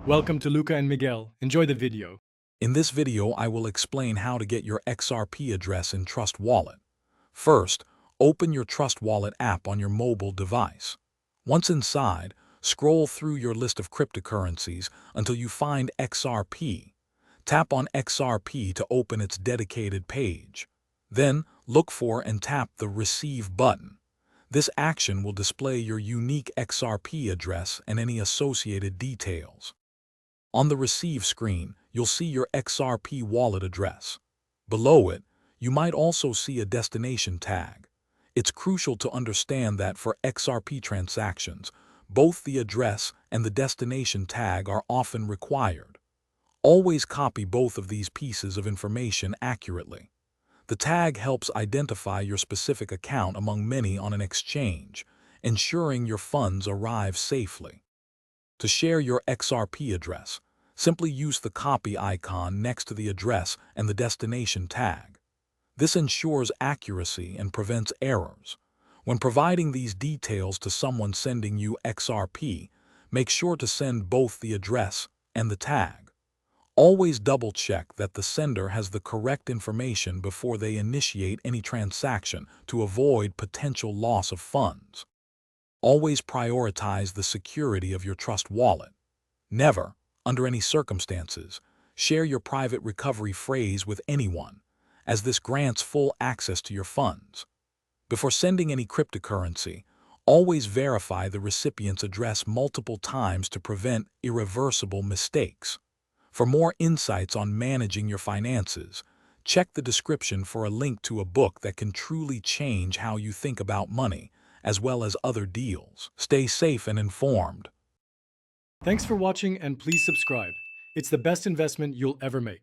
Welcome to Luca and Miguel. Enjoy the video. In this video, I will explain how to get your XRP address in Trust Wallet. First, open your Trust Wallet app on your mobile device. Once inside, scroll through your list of cryptocurrencies until you find XRP. Tap on XRP to open its dedicated page. Then, look for and tap the Receive button. This action will display your unique XRP address and any associated details. On the Receive screen, you'll see your XRP wallet address. Below it, you might also see a destination tag. It's crucial to understand that for XRP transactions, both the address and the destination tag are often required. Always copy both of these pieces of information accurately. The tag helps identify your specific account among many on an exchange, ensuring your funds arrive safely. To share your XRP address, simply use the copy icon next to the address and the destination tag. This ensures accuracy and prevents errors. When providing these details to someone sending you XRP, make sure to send both the address and the tag. Always double-check that the sender has the correct information before they initiate any transaction to avoid potential loss of funds. Always prioritize the security of your Trust Wallet. Never, under any circumstances, share your private recovery phrase with anyone, as this grants full access to your funds. Before sending any cryptocurrency, always verify the recipient's address multiple times to prevent irreversible mistakes. For more insights on managing your finances, check the description for a link to a book that can truly change how you think about money, as well as other deals. Stay safe and informed. Thanks for watching and please subscribe. It's the best investment you'll ever make.